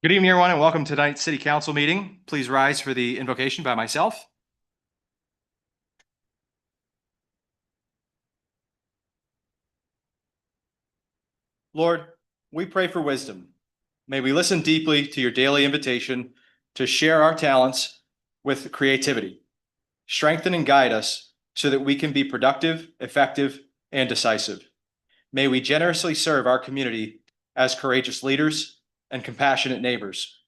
Good evening, everyone, and welcome to tonight's City Council meeting. Please rise for the invocation by myself. Lord, we pray for wisdom. May we listen deeply to your daily invitation to share our talents with creativity. Strengthen and guide us so that we can be productive, effective, and decisive. May we generously serve our community as courageous leaders and compassionate neighbors.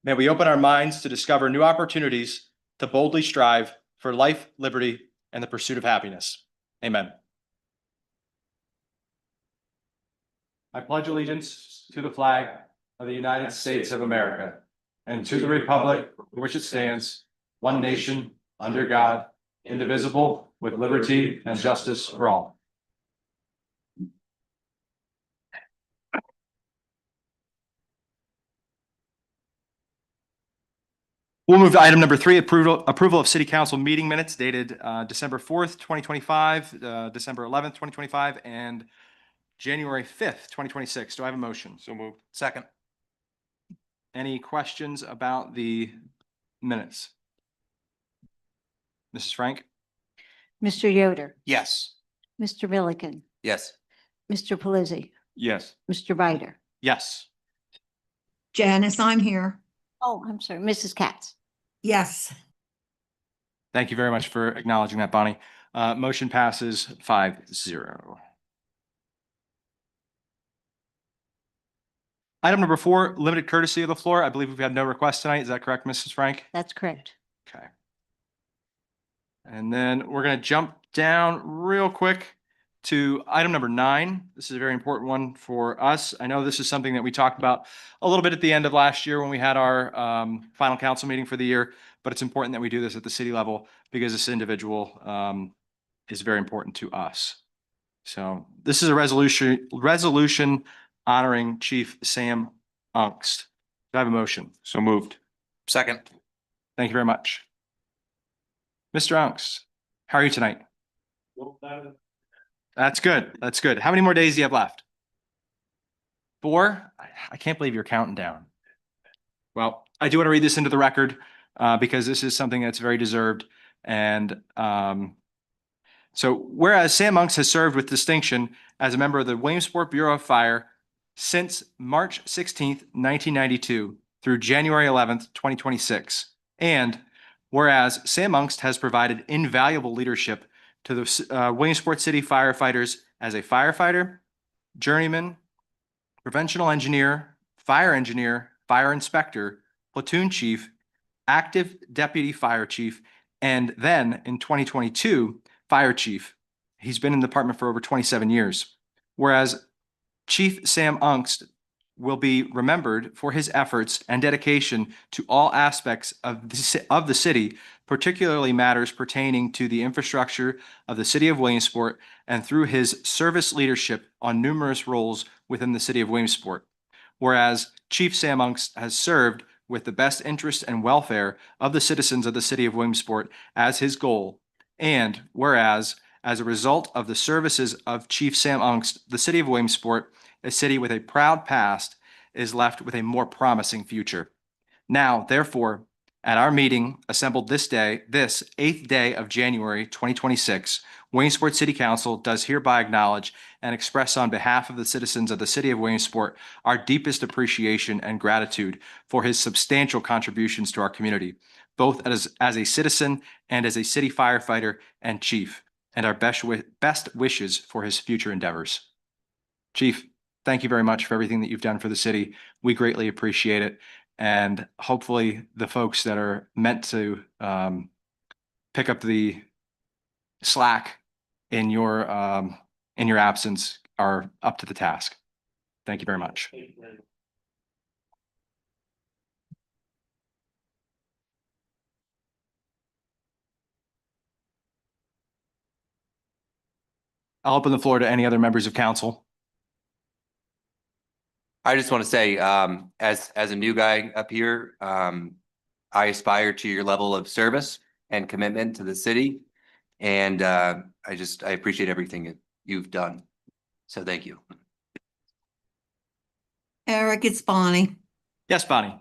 May we open our minds to discover new opportunities to boldly strive for life, liberty, and the pursuit of happiness. Amen. I pledge allegiance to the flag of the United States of America and to the republic for which it stands, one nation, under God, indivisible, with liberty and justice for all. We'll move to item number 3, approval of City Council meeting minutes dated December 4th, 2025, December 11th, 2025, and January 5th, 2026. Do I have a motion? So moved. Second. Any questions about the minutes? Mrs. Frank? Mr. Yoder, Yes. Mr. Milliken, Yes. Mr. Pelisi, Yes. Mr. Bider. Yes. Janice, I'm here. Oh, I'm sorry, Mrs. Katz. Yes. Thank you very much for acknowledging that, Bonnie. Motion passes 5-0. Item number 4, limited courtesy of the floor. I believe we've had no requests tonight. Is that correct, Mrs. Frank? That's correct. Okay. And then we're going to jump down real quick to item number 9. This is a very important one for us. I know this is something that we talked about a little bit at the end of last year when we had our final council meeting for the year, but it's important that we do this at the city level because this individual is very important to us. So this is a resolution honoring Chief Sam Ungst. Do I have a motion? So moved. Second. Thank you very much. Mr. Ungst, how are you tonight? That's good. That's good. How many more days do you have left? 4? I can't believe you're counting down. Well, I do want to read this into the record because this is something that's very deserved. And so whereas Sam Ungst has served with distinction as a member of the Williamsport Bureau of Fire since March 16th, 1992 through January 11th, 2026. And whereas Sam Ungst has provided invaluable leadership to the Williamsport City firefighters as a firefighter, journeyman, preventional engineer, fire inspector, platoon chief, active deputy fire chief, and then in 2022, fire chief. He's been in the department for over 27 years. Whereas Chief Sam Ungst will be remembered for his efforts and dedication to all aspects of the city, particularly matters pertaining to the infrastructure of the city of Williamsport, and through his service leadership on numerous roles within the city of Williamsport. Whereas Chief Sam Ungst has served with the best interest and welfare of the citizens of the city of Williamsport as his goal, and whereas as a result of the services of Chief Sam Ungst, the city of Williamsport, a city with a proud past, is left with a more promising future. Now, therefore, at our meeting assembled this 8th day of January 2026, Williamsport City Council does hereby acknowledge and express on behalf of the citizens of the city of Williamsport our deepest appreciation and gratitude for his substantial contributions to our community, both as a citizen and as a city firefighter and chief, and our best wishes for his future endeavors. Chief, thank you very much for everything that you've done for the city. We greatly appreciate it. And hopefully the folks that are meant to pick up the slack in your absence are up to the task. Thank you very much. I'll open the floor to any other members of council. I just want to say, as a new guy up here, I aspire to your level of service and commitment to the city. And I appreciate everything that you've done. So thank you. Eric, it's Bonnie. Yes, Bonnie.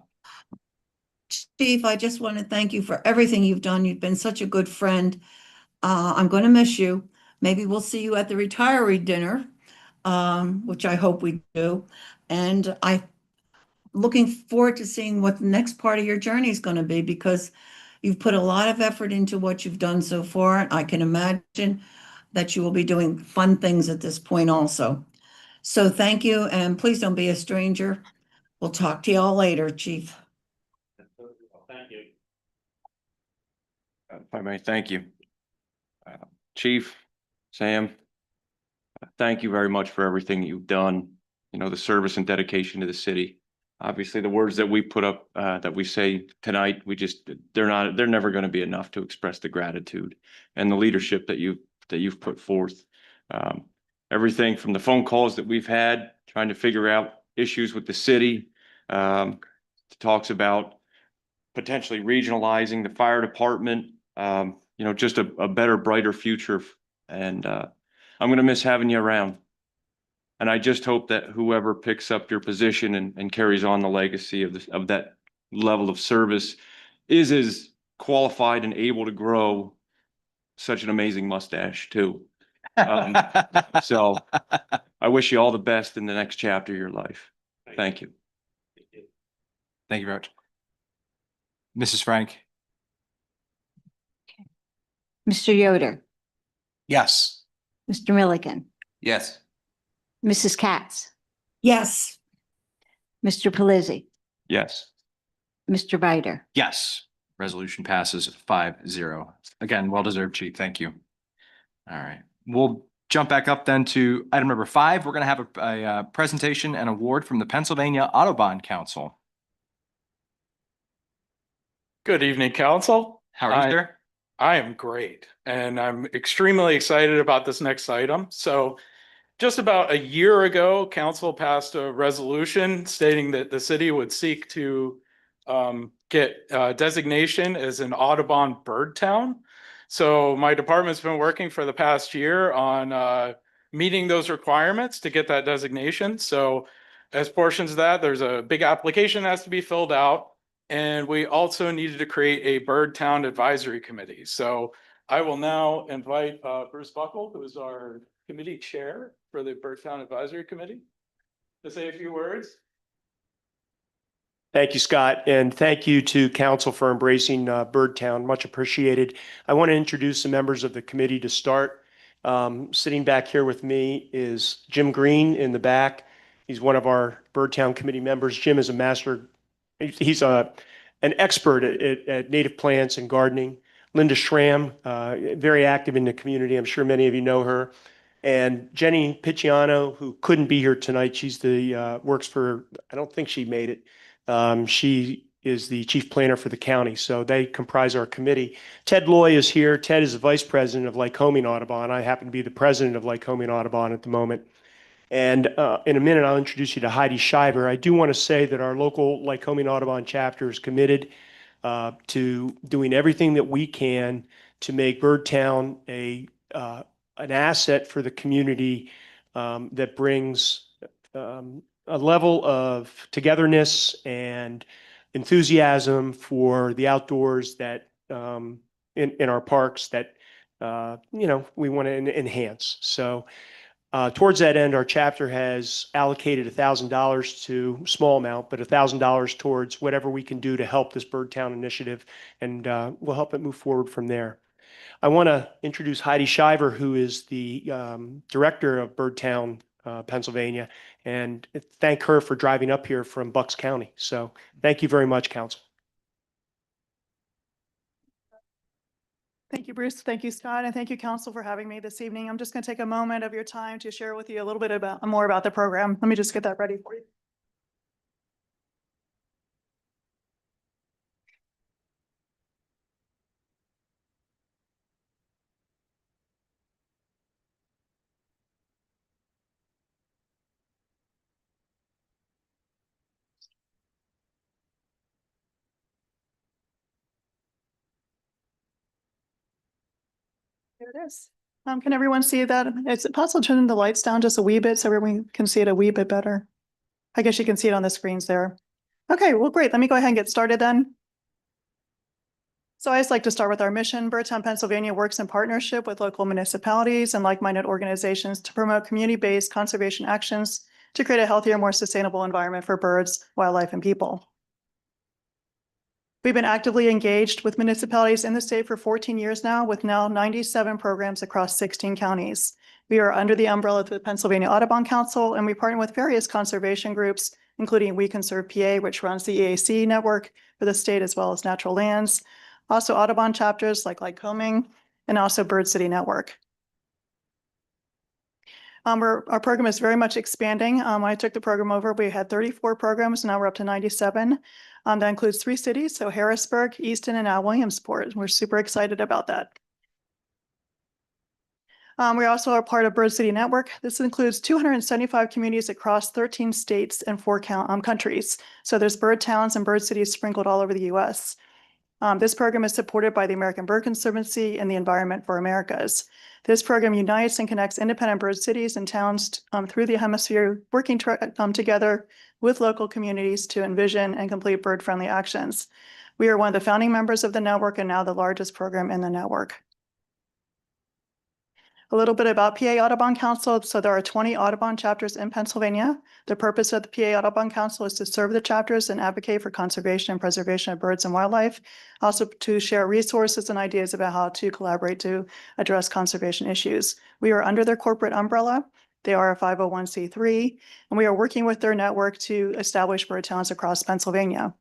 Chief, I just want to thank you for everything you've done. You've been such a good friend. I'm going to miss you. Maybe we'll see you at the retiree dinner, which I hope we do. And I looking forward to seeing what the next part of your journey is going to be, because you've put a lot of effort into what you've done so far. I can imagine that you will be doing fun things at this point also. So thank you, and please don't be a stranger. We'll talk to y'all later, Chief. Thank you. If I may, thank you. Chief, Sam, thank you very much for everything you've done, you know, the service and dedication to the city. Obviously, the words that we put up, that we say tonight, they're never going to be enough to express the gratitude and the leadership that you've put forth. Everything from the phone calls that we've had, trying to figure out issues with the city, talks about potentially regionalizing the fire department, you know, just a better, brighter future. And I'm going to miss having you around. And I just hope that whoever picks up your position and carries on the legacy of that level of service is as qualified and able to grow such an amazing mustache too. So I wish you all the best in the next chapter of your life. Thank you. Thank you very much. Mrs. Frank. Mr. Yoder, Yes. Mr. Milliken, Yes. Mrs. Katz, Yes, Mr. Pelisi, Yes. Mr. Bider. Yes, resolution passes 5-0. Again, well-deserved, Chief. Thank you. All right, we'll jump back up then to item number 5. We're going to have a presentation and award from the Pennsylvania Audubon Council. Good evening, council. How are you, sir? I am great, and I'm extremely excited about this next item. So just about a year ago, council passed a resolution stating that the city would seek to get designation as an Audubon bird town. So my department's been working for the past year on meeting those requirements to get that designation. So as portions of that, there's a big application that has to be filled out. And we also needed to create a bird town advisory committee. So I will now invite Bruce Buckle, who is our committee chair for the Bird Town Advisory Committee, to say a few words. Thank you, Scott, and thank you to council for embracing Birdtown. Much appreciated. I want to introduce the members of the committee to start. Sitting back here with me is Jim Green in the back. He's one of our Birdtown committee members. Jim is a master. He's an expert at native plants and gardening. Linda Schramm, very active in the community. I'm sure many of you know her. And Jenny Picciano, who couldn't be here tonight. She's the works for, I don't think she made it. She is the chief planner for the county. So they comprise our committee. Ted Loy is here. Ted is the vice president of Lycoming Audubon. I happen to be the president of Lycoming Audubon at the moment. And in a minute, I'll introduce you to Heidi Shiver. I do want to say that our local Lycoming Audubon chapter is committed to doing everything that we can to make Birdtown an asset for the community that brings a level of togetherness and enthusiasm for the outdoors that in our parks that we want to enhance. So towards that end, our chapter has allocated $1,000 to small amount, but $1,000 towards whatever we can do to help this Birdtown initiative, and we'll help it move forward from there. I want to introduce Heidi Shiver, who is the director of Birdtown, Pennsylvania, and thank her for driving up here from Bucks County. So thank you very much, Council. Thank you, Bruce. Thank you, Scott. And thank you, Council, for having me this evening. I'm just going to take a moment of your time to share with you a little bit more about the program. Let me just get that ready for you. There it is. Can everyone see that? Is it possible to turn the lights down just a wee bit so everyone can see it a wee bit better? I guess you can see it on the screens there. Okay, well, great. Let me go ahead and get started then. So I just like to start with our mission. Birdtown, Pennsylvania works in partnership with local municipalities and like-minded organizations to promote community-based conservation actions to create a healthier, more sustainable environment for birds, wildlife, and people. We've been actively engaged with municipalities in the state for 14 years now, with now 97 programs across 16 counties. We are under the umbrella of the Pennsylvania Audubon Council, and we partner with various conservation groups, including We Conserve PA, which runs the EAC network for the state, as well as Natural Lands. Also Audubon chapters like Lycoming, and also Bird City Network. Our program is very much expanding. When I took the program over, we had 34 programs, now we're up to 97. That includes 3 cities, so Harrisburg, Easton, and now Williamsport. We're super excited about that. We also are part of Bird City Network. This includes 275 communities across 13 states and 4 countries. So there's bird towns and bird cities sprinkled all over the US. This program is supported by the American Bird Conservancy and the Environment for Americas. This program unites and connects independent bird cities and towns through the hemisphere, working together with local communities to envision and complete bird-friendly actions. We are one of the founding members of the network and now the largest program in the network. A little bit about PA Audubon Council. So there are 20 Audubon chapters in Pennsylvania. The purpose of the PA Audubon Council is to serve the chapters and advocate for conservation and preservation of birds and wildlife. Also to share resources and ideas about how to collaborate to address conservation issues. We are under their corporate umbrella. They are a 501c3, and we are working with their network to establish bird towns across Pennsylvania.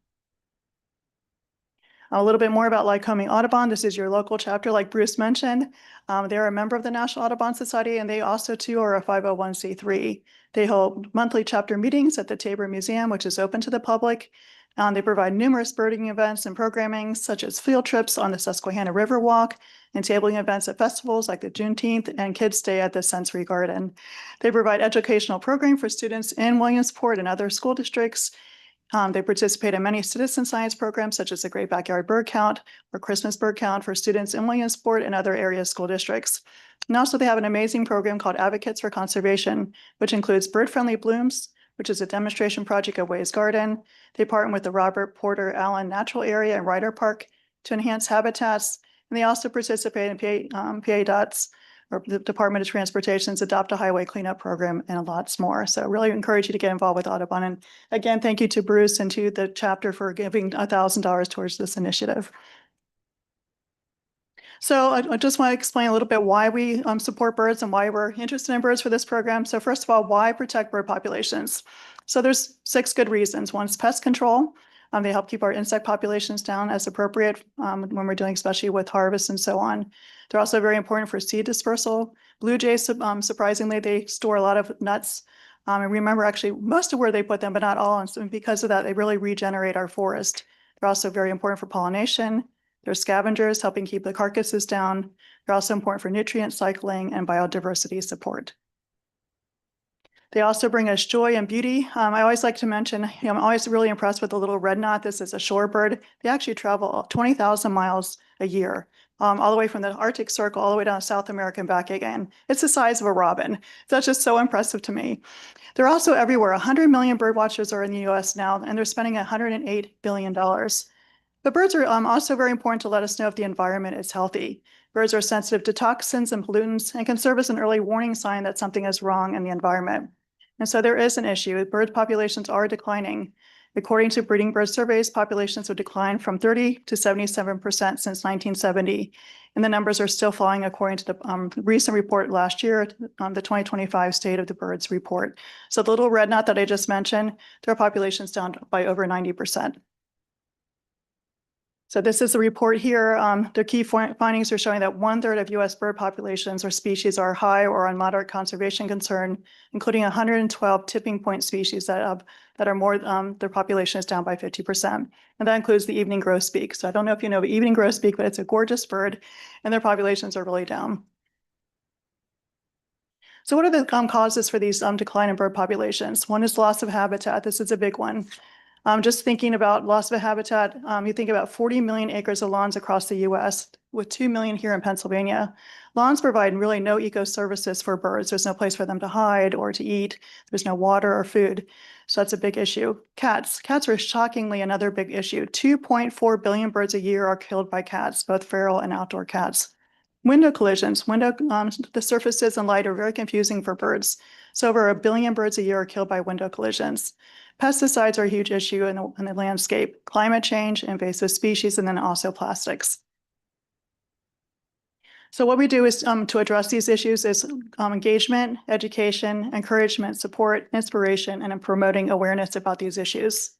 A little bit more about Lycoming Audubon. This is your local chapter, like Bruce mentioned. They're a member of the National Audubon Society, and they also too are a 501c3. They hold monthly chapter meetings at the Tabor Museum, which is open to the public. They provide numerous birding events and programming, such as field trips on the Susquehanna River Walk and tabling events at festivals like the Juneteenth and Kids Day at the Sensory Garden. They provide educational programming for students in Williamsport and other school districts. They participate in many citizen science programs, such as the Great Backyard Bird Count or Christmas Bird Count for students in Williamsport and other area school districts. And also they have an amazing program called Advocates for Conservation, which includes Bird-Friendly Blooms, which is a demonstration project at Ways Garden. They partner with the Robert Porter Allen Natural Area and Ryder Park to enhance habitats. And they also participate in PA DOT's, or the Department of Transportation's Adopt a Highway Cleanup Program, and lots more. So really encourage you to get involved with Audubon. And again, thank you to Bruce and to the chapter for giving $1,000 towards this initiative. So I just want to explain a little bit why we support birds and why we're interested in birds for this program. So first of all, why protect bird populations? So there's 6 good reasons. One is pest control. They help keep our insect populations down as appropriate when we're doing, especially with harvest and so on. They're also very important for seed dispersal. Blue jays, surprisingly, they store a lot of nuts. And remember, actually, most of where they put them, but not all. And so because of that, they really regenerate our forest. They're also very important for pollination. They're scavengers, helping keep the carcasses down. They're also important for nutrient cycling and biodiversity support. They also bring us joy and beauty. I always like to mention, I'm always really impressed with the little red knot. This is a shorebird. They actually travel 20,000 miles a year, all the way from the Arctic Circle all the way down to South America and back again. It's the size of a robin. That's just so impressive to me. They're also everywhere. 100 million bird watchers are in the US now, and they're spending $108 billion. But birds are also very important to let us know if the environment is healthy. Birds are sensitive to toxins and pollutants and can serve as an early warning sign that something is wrong in the environment. And so there is an issue. Bird populations are declining. According to breeding bird surveys, populations have declined from 30 to 77% since 1970. And the numbers are still falling according to the recent report last year, the 2025 State of the Birds report. So the little red knot that I just mentioned, their population's down by over 90%. So this is the report here. The key findings are showing that 1/3 of US bird populations or species are high or on moderate conservation concern, including 112 tipping point species that are more, their population is down by 50%. And that includes the evening grosbeak. So I don't know if you know the evening grosbeak, but it's a gorgeous bird and their populations are really down. So what are the causes for these decline in bird populations? One is loss of habitat. This is a big one. Just thinking about loss of habitat, you think about 40 million acres of lawns across the US, with 2 million here in Pennsylvania. Lawns provide really no eco services for birds. There's no place for them to hide or to eat. There's no water or food. So that's a big issue. Cats are shockingly another big issue. 2.4 billion birds a year are killed by cats, both feral and outdoor cats. Window collisions, the surfaces and light are very confusing for birds. So over 1 billion birds a year are killed by window collisions. Pesticides are a huge issue in the landscape, climate change, invasive species, and then also plastics. So what we do is to address these issues is engagement, education, encouragement, support, inspiration, and in promoting awareness about these issues.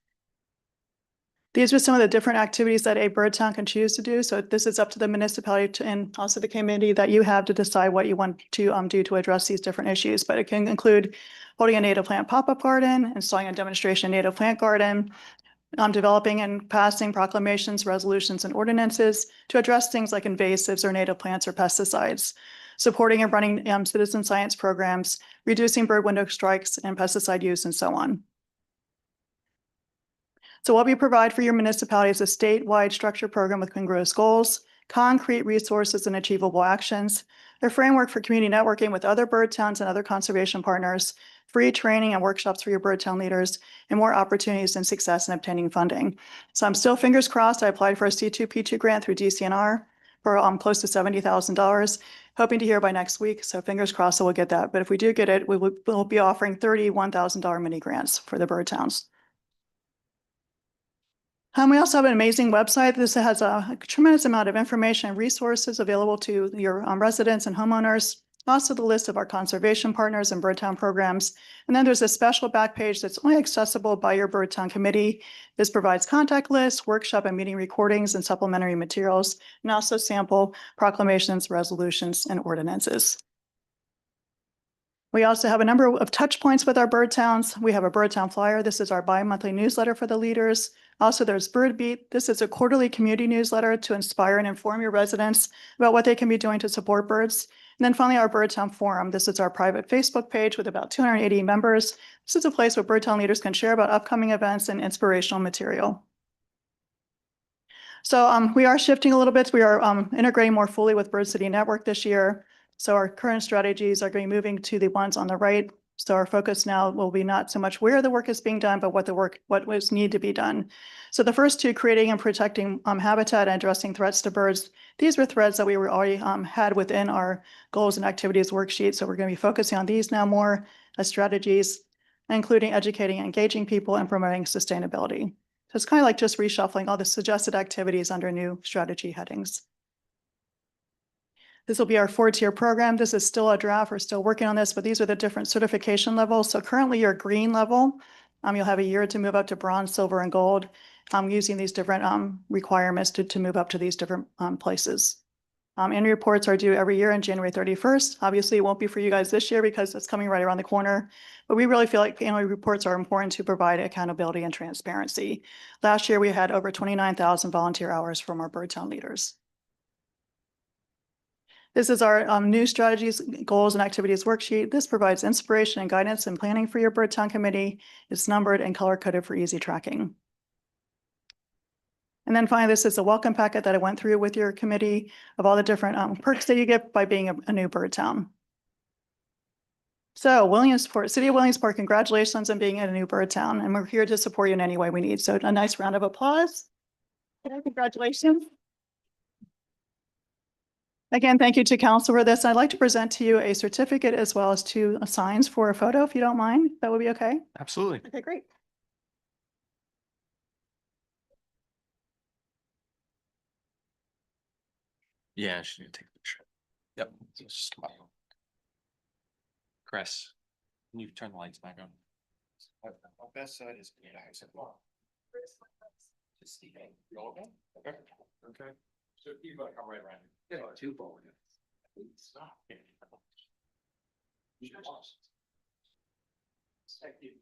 These are some of the different activities that a bird town can choose to do. So this is up to the municipality and also the committee that you have to decide what you want to do to address these different issues. But it can include holding a native plant pop-up garden, installing a demonstration native plant garden, developing and passing proclamations, resolutions, and ordinances to address things like invasives or native plants or pesticides, supporting and running citizen science programs, reducing bird window strikes and pesticide use, and so on. So what we provide for your municipality is a statewide structured program with congruous goals, concrete resources and achievable actions, a framework for community networking with other bird towns and other conservation partners, free training and workshops for your bird town leaders, and more opportunities and success in obtaining funding. So I'm still fingers crossed. I applied for a C2P2 grant through DCNR for close to $70,000, hoping to hear by next week. So fingers crossed that we'll get that. But if we do get it, we'll be offering $31,000 mini grants for the bird towns. We also have an amazing website. This has a tremendous amount of information and resources available to your residents and homeowners. Also the list of our conservation partners and bird town programs. And then there's a special back page that's only accessible by your bird town committee. This provides contact lists, workshop and meeting recordings, and supplementary materials, and also sample proclamations, resolutions, and ordinances. We also have a number of touch points with our bird towns. We have a bird town flyer. This is our bi-monthly newsletter for the leaders. Also, there's Bird Beat. This is a quarterly community newsletter to inspire and inform your residents about what they can be doing to support birds. And then finally, our Bird Town Forum. This is our private Facebook page with about 280 members. This is a place where bird town leaders can share about upcoming events and inspirational material. So we are shifting a little bit. We are integrating more fully with Bird City Network this year. So our current strategies are going to be moving to the ones on the right. So our focus now will be not so much where the work is being done, but what was need to be done. So the first two, creating and protecting habitat and addressing threats to birds. These were threads that we were already had within our goals and activities worksheet. So we're going to be focusing on these now more as strategies, including educating and engaging people and promoting sustainability. So it's kind of like just reshuffling all the suggested activities under new strategy headings. This will be our 4-tier program. This is still a draft. We're still working on this, but these are the different certification levels. So currently you're green level. You'll have a year to move up to bronze, silver, and gold. Using these different requirements to move up to these different places. Annual reports are due every year on January 31st. Obviously, it won't be for you guys this year because it's coming right around the corner. But we really feel like annual reports are important to provide accountability and transparency. Last year, we had over 29,000 volunteer hours from our bird town leaders. This is our new strategies, goals, and activities worksheet. This provides inspiration and guidance and planning for your bird town committee. It's numbered and color-coded for easy tracking. And then finally, this is a welcome packet that I went through with your committee of all the different perks that you get by being a new bird town. So Williamsport, City of Williamsport, congratulations on being in a new bird town, and we're here to support you in any way we need. So a nice round of applause. Congratulations. Again, thank you to council for this. I'd like to present to you a certificate as well as 2 signs for a photo, if you don't mind. That would be okay? Absolutely. Okay, great. Yeah, she need to take a picture. Yep. Just come on. Chris, can you turn the lights back on? Our best side is. Okay. So you gotta come right around. Yeah, 2 ball. Stop. Thank you.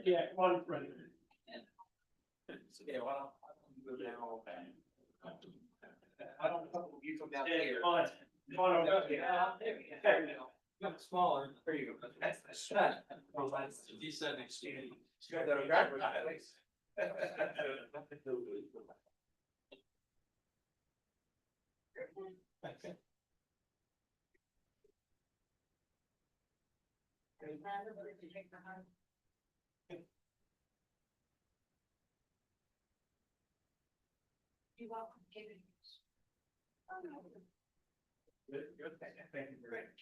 Yeah, one friend. Yeah, well, go down all back. I don't know if you come down here. Yeah, there we go. Smaller. There you go.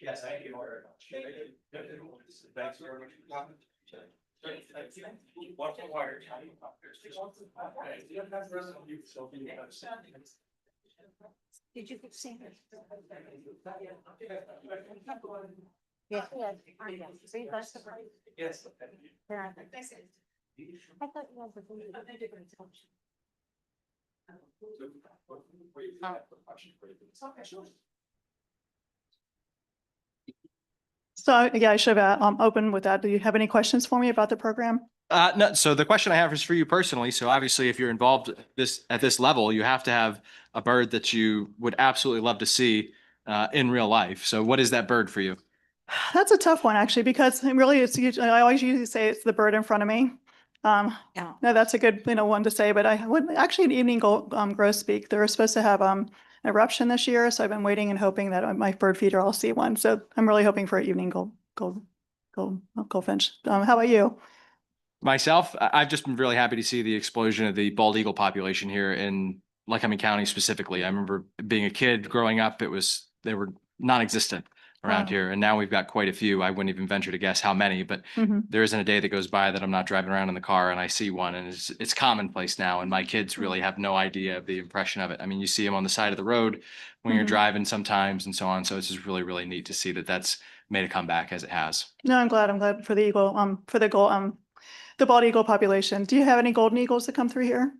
Yes, thank you very much. Thanks very much. Did you see it? Yeah. Yes. I thought you had the different. So yeah, I should have opened with that. Do you have any questions for me about the program? No, so the question I have is for you personally. So obviously, if you're involved at this level, you have to have a bird that you would absolutely love to see in real life. So what is that bird for you? That's a tough one, actually, because really it's usually, I always usually say it's the bird in front of me. Yeah. No, that's a good, one to say, but I would actually an evening grosbeak. They're supposed to have an eruption this year, so I've been waiting and hoping that my bird feeder I'll see one. So I'm really hoping for an evening goldfinch. How about you? Myself, I've just been really happy to see the explosion of the bald eagle population here in Lycoming County specifically. I remember being a kid growing up, they were non-existent around Wow. here. And now we've got quite a few. I wouldn't even venture to guess how many, but Mhm. there isn't a day that goes by that I'm not driving around in the car and I see one, and it's commonplace now. And my kids really have no idea of the impression of it. I mean, you see them on the side of the road when you're Mhm. driving sometimes and so on. So it's just really, really neat to see that that's made a comeback as it has. No, I'm glad for the eagle, the bald eagle population. Do you have any golden eagles that come through here?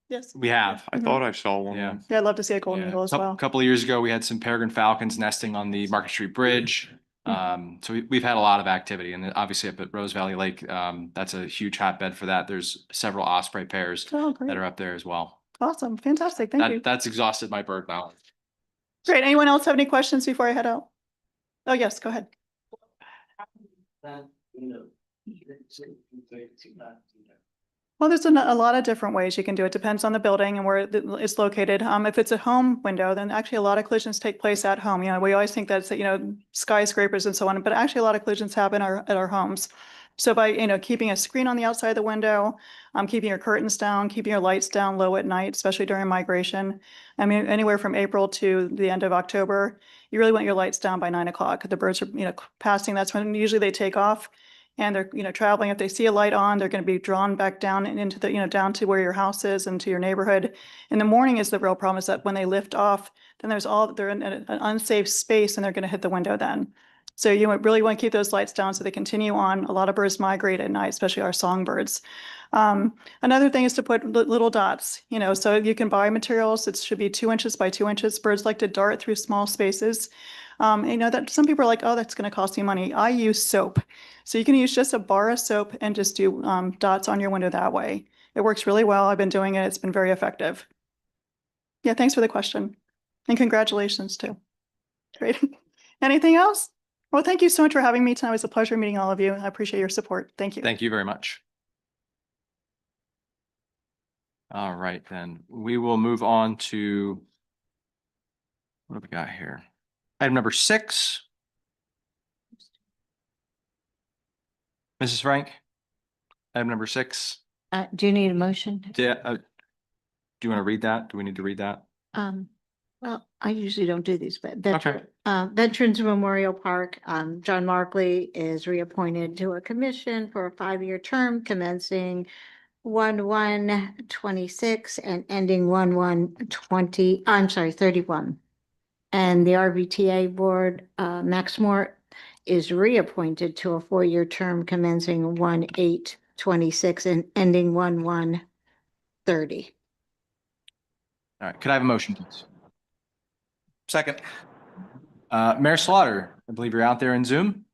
Yes. We have. I thought I saw one. Yeah. Yeah, I'd love to see a golden Yeah. eagle as well. Couple of years ago, we had some peregrine falcons nesting on the Market Street Bridge. So we've had a lot of activity, and then obviously up at Rose Valley Lake, that's a huge hotbed for that. There's several osprey pairs Oh, that great. are up there as well. Awesome. Fantastic. Thank you. That's exhausted my bird knowledge. Great. Anyone else have any questions before I head out? Oh, yes, go ahead. Well, there's a lot of different ways you can do it. Depends on the building and where it's located. If it's a home window, then actually a lot of collisions take place at home. We always think that's, skyscrapers and so on, but actually a lot of collisions happen at our homes. So by, keeping a screen on the outside of the window, keeping your curtains down, keeping your lights down low at night, especially during migration. I mean, anywhere from April to the end of October, you really want your lights down by 9 o'clock. The birds are, passing. That's when usually they take off. And they're, traveling. If they see a light on, they're going to be drawn back down and into the, down to where your house is and to your neighborhood. In the morning is the real problem, is that when they lift off, then they're in an unsafe space and they're going to hit the window then. So you really want to keep those lights down so they continue on. A lot of birds migrate at night, especially our songbirds. Another thing is to put little dots, so you can buy materials. It should be 2 inches by 2 inches. Birds like to dart through small spaces. That some people are like, oh, that's going to cost you money. I use soap. So you can use just a bar of soap and just do dots on your window that way. It works really well. I've been doing it. It's been very effective. Yeah, thanks for the question. And congratulations too. Great. Anything else? Well, thank you so much for having me tonight. It was a pleasure meeting all of you. I appreciate your support. Thank you. Thank you very much. All right, then we will move on to, what have we got here? Item number 6. Mrs. Frank, item number 6. Do you need a motion? Do you want to read that? Do we need to read that? Well, I usually don't do these, but Okay. Veterans Memorial Park, John Markley is reappointed to a commission for a 5-year term commencing 1/1/26 and ending 31. And the RVTA board, Max Moore is reappointed to a 4-year term commencing 1/8/26 and ending 1/1/30. All right, could I have a motion, please? Second. Mayor Slaughter, I believe you're out there in Zoom.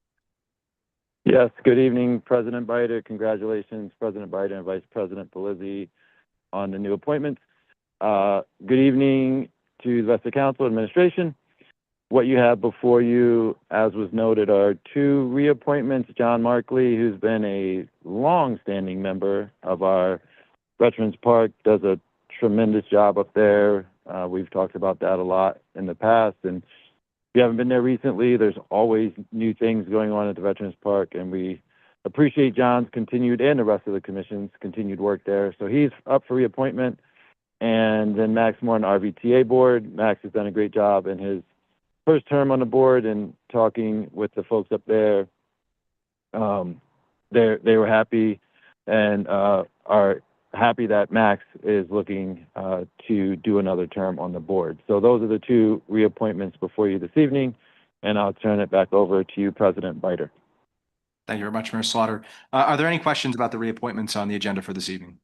Yes, good evening, President Biden. Congratulations, President Biden and Vice President Pelizzi on the new appointments. Good evening to the rest of the council administration. what you have before you, as was noted, are two reappointments. John Markley, who's been a long-standing member of our Veterans Park, does a tremendous job up there. We've talked about that a lot in the past. And if you haven't been there recently, there's always new things going on at the Veterans Park. And we appreciate John's continued and the rest of the commission's continued work there. So he's up for reappointment. And then Max Moore on the RVTA board. Max has done a great job in his first term on the board, and talking with the folks up there, they were happy and are happy that Max is looking to do another term on the board. So those are the two reappointments before you this evening, and I'll turn it back over to you, President Biter. Thank you very much, Mayor Slaughter. Are there any questions about the reappointments on the agenda for this evening?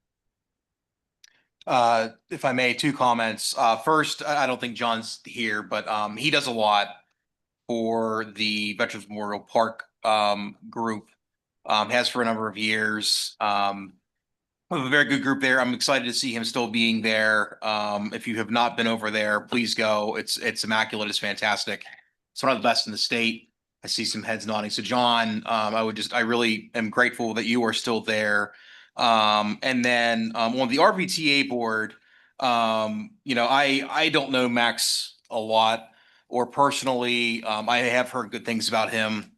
If I may, two comments. First, I don't think John's here, but he does a lot for the Veterans Memorial Park group. Has for a number of years. We have a very good group there. I'm excited to see him still being there. If you have not been over there, please go. It's immaculate. It's fantastic. It's one of the best in the state. I see some heads nodding. So John, I really am grateful that you are still there. And then on the RVTA board, I don't know Max a lot, or personally, I have heard good things about him.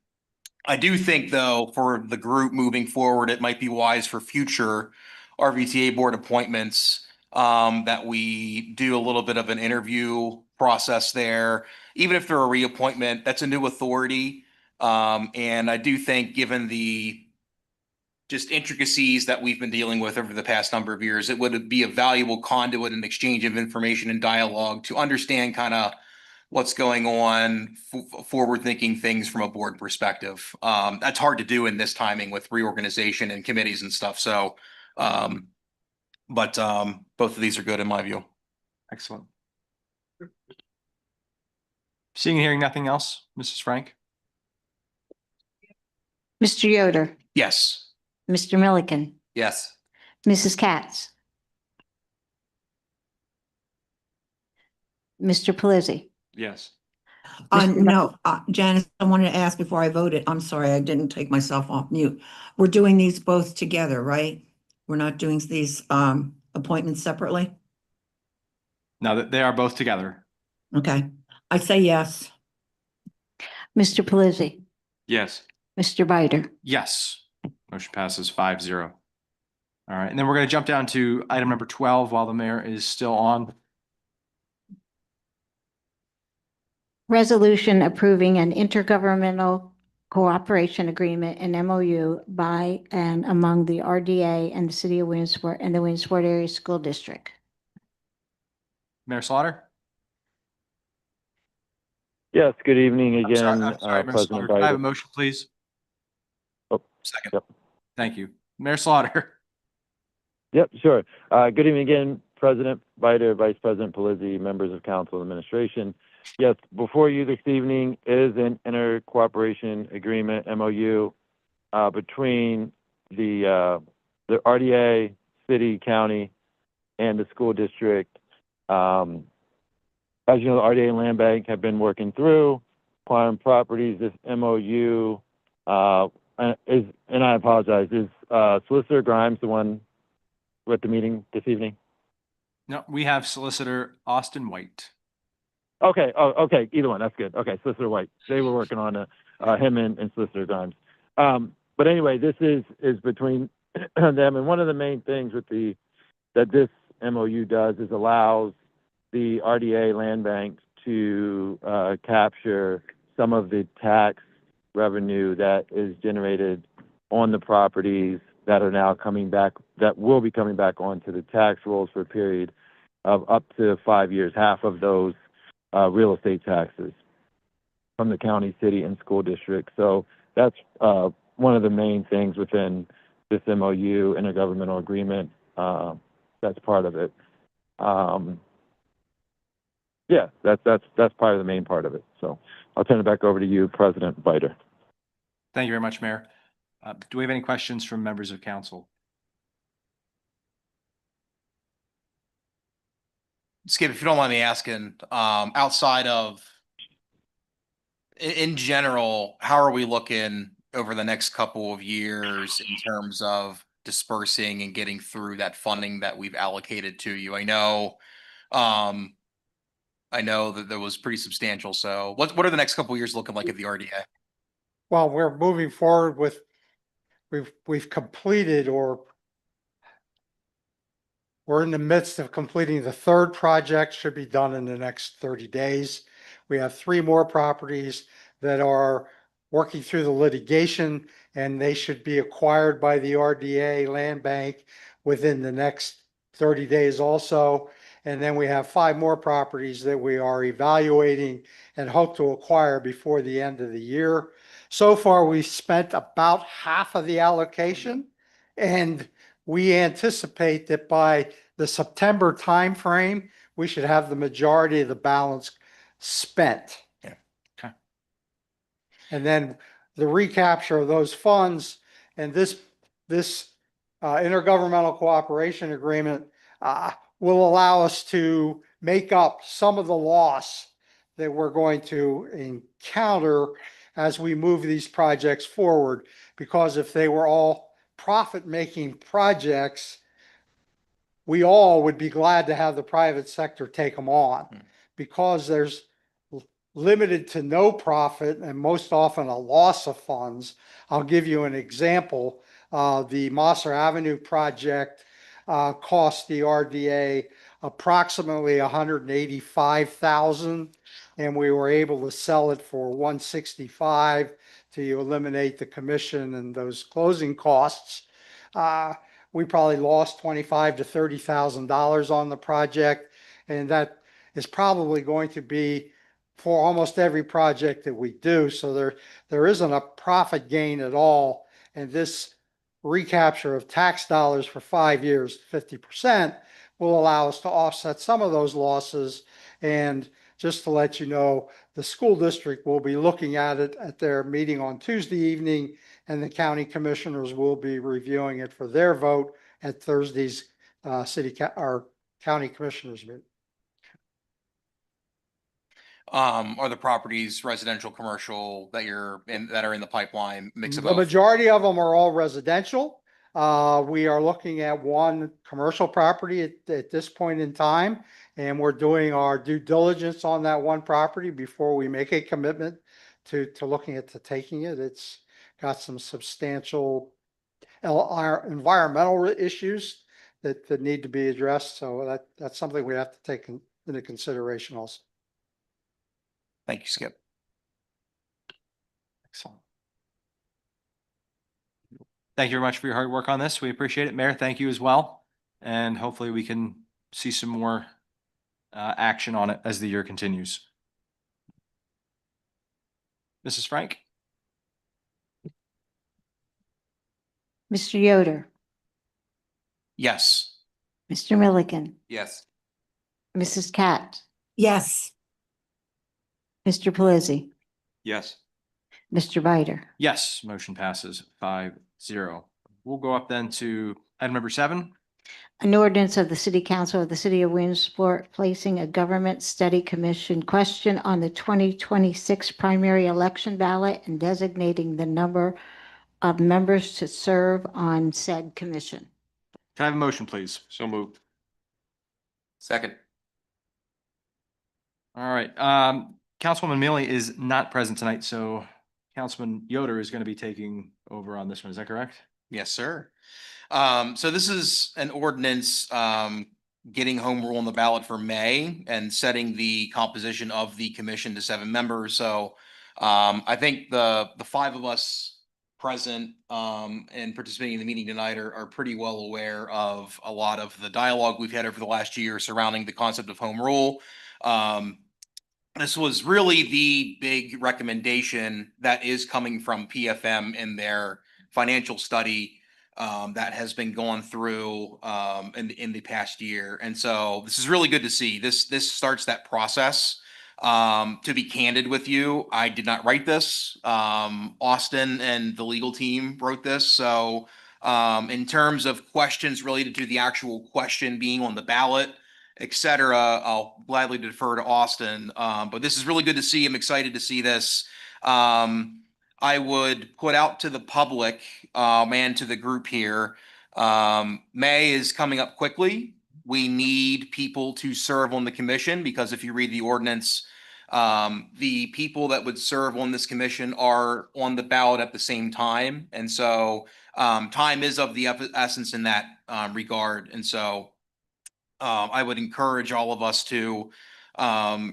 I do think, though, for the group moving forward, it might be wise for future RVTA board appointments that we do a little bit of an interview process there. Even if they're a reappointment, that's a new authority. And I do think, given the just intricacies that we've been dealing with over the past number of years, it would be a valuable conduit and exchange of information and dialogue to understand kind of what's going on, forward-thinking things from a board perspective. That's hard to do in this timing with reorganization and committees and stuff. So, but both of these are good in my view. Excellent. Seeing and hearing nothing else, Mrs. Frank? Mr. Yoder, Yes. Mr. Milliken, Yes. Mrs. Katz, Mr. Pelisi. Yes. No, Janice, I wanted to ask before I voted. I'm sorry, I didn't take myself off mute. We're doing these both together, right? We're not doing these appointments separately? No, they are both together. Okay, I say yes. Mr. Pelisi, Yes. Mr. Biter. Yes. Motion passes 5-0. All right, and then we're going to jump down to item number 12 while the mayor is still on. Resolution approving an intergovernmental cooperation agreement and MOU by and among the RDA and the city of Williamsport and the Williamsport Area School District. Mayor Slaughter? Yes, good evening I'm sorry, again, Mayor Slaughter. President Can I have a Biden. motion, please? Oh, Second. yep. Thank you. Mayor Slaughter? Yep, sure. Good evening again, President Biden, Vice President Pelisi, members of council and administration. Yes, before you this evening is an inter-cooperation agreement, MOU, between the RDA, city, county, and the school district. As you know, the RDA and Land Bank have been working through acquiring properties. This MOU is, and I apologize, is Solicitor Grimes the one at the meeting this evening? No, we have Solicitor Austin White. Okay. Oh, okay. Either one. That's good. Okay. Solicitor White. They were working on him and Solicitor Grimes. But anyway, this is between them. And one of the main things with that this MOU does is allows the RDA Land Bank to capture some of the tax revenue that is generated on the properties that are now coming back, that will be coming back onto the tax rolls for a period of up to 5 years, half of those real estate taxes from the county, city, and school district. So that's one of the main things within this MOU, intergovernmental agreement. That's part of it. Yeah, that's part of the main part of it. So I'll turn it back over to you, President Biter. Thank you very much, Mayor. Do we have any questions from members of council? Skip, if you don't mind me asking, outside of in general, how are we looking over the next couple of years in terms of dispersing and getting through that funding that we've allocated to you? Um, I know that that was pretty substantial. So what are the next couple of years looking like at the RDA? Well, we're moving forward with, we've completed, or we're in the midst of completing the third project, should be done in the next 30 days. We have 3 more properties that are working through the litigation, and they should be acquired by the RDA Land Bank within the next 30 days also. And then we have 5 more properties that we are evaluating and hope to acquire before the end of the year. So far, we've spent about half of the allocation, and we anticipate that by the September timeframe, we should have the majority of the balance spent. Yeah. Okay. And then the recapture of those funds and this intergovernmental cooperation agreement will allow us to make up some of the loss that we're going to encounter as we move these projects forward. Because if they were all profit-making projects, we all would be glad to have the private sector take them on. Because there's limited to no profit and most often a loss of funds. I'll give you an example. The Mosser Avenue project cost the RDA approximately $185,000, and we were able to sell it for $165 to eliminate the commission and those closing costs. We probably lost $25,000 to $30,000 on the project, and that is probably going to be for almost every project that we do. So there isn't a profit gain at all. And this recapture of tax dollars for 5 years, 50%, will allow us to offset some of those losses. And just to let you know, the school district will be looking at it at their meeting on Tuesday evening, and the county commissioners will be reviewing it for their vote at Thursday's county commissioners meeting. Are the properties residential, commercial that that are in the pipeline, mix of The both? majority of them are all residential. We are looking at one commercial property at this point in time, and we're doing our due diligence on that one property before we make a commitment to looking at taking it. It's got some substantial environmental issues that need to be addressed. So that's something we have to take into consideration also. Thank you, Skip. Excellent. Thank you very much for your hard work on this. We appreciate it. Mayor, thank you as well. And hopefully we can see some more action on it as the year continues. Mrs. Frank? Mr. Yoder, Yes. Mr. Milliken, Yes. Mrs. Katz, Yes. Mr. Pelisi, Yes. Mr. Bider. Yes, motion passes 5-0. We'll go up then to item number 7. An ordinance of the City Council of the City of Williamsport placing a government study commission question on the 2026 primary election ballot and designating the number of members to serve on said commission. Can I have a motion, please? So moved. Second. All right. Councilwoman Mealy is not present tonight, so Councilman Yoder is going to be taking over on this one. Is that correct? Yes, sir. So this is an ordinance getting home rule on the ballot for May and setting the composition of the commission to 7 members. So I think the 5 of us present and participating in the meeting tonight are pretty well aware of a lot of the dialogue we've had over the last year surrounding the concept of home rule. This was really the big recommendation that is coming from PFM in their financial study that has been going through in the past year. And so this is really good to see. This starts that process. To be candid with you, I did not write this. Austin and the legal team wrote this. So in terms of questions related to the actual question being on the ballot, etc., I'll gladly defer to Austin. But this is really good to see. I'm excited to see this. I would put out to the public, and to the group here, May is coming up quickly. We need people to serve on the commission because if you read the ordinance, the people that would serve on this commission are on the ballot at the same time. And so time is of the essence in that regard. And so I would encourage all of us to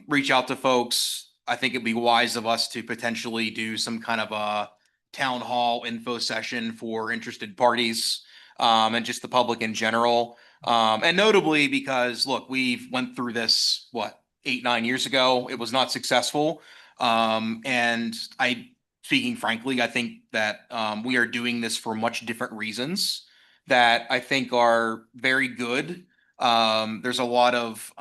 reach out to folks. I think it'd be wise of us to potentially do some kind of a town hall info session for interested parties and just the public in general. And notably because, look, we've went through this, what, 8, 9 years ago. It was not successful. And speaking frankly, I think that we are doing this for much different reasons that I think are very good. There's a lot of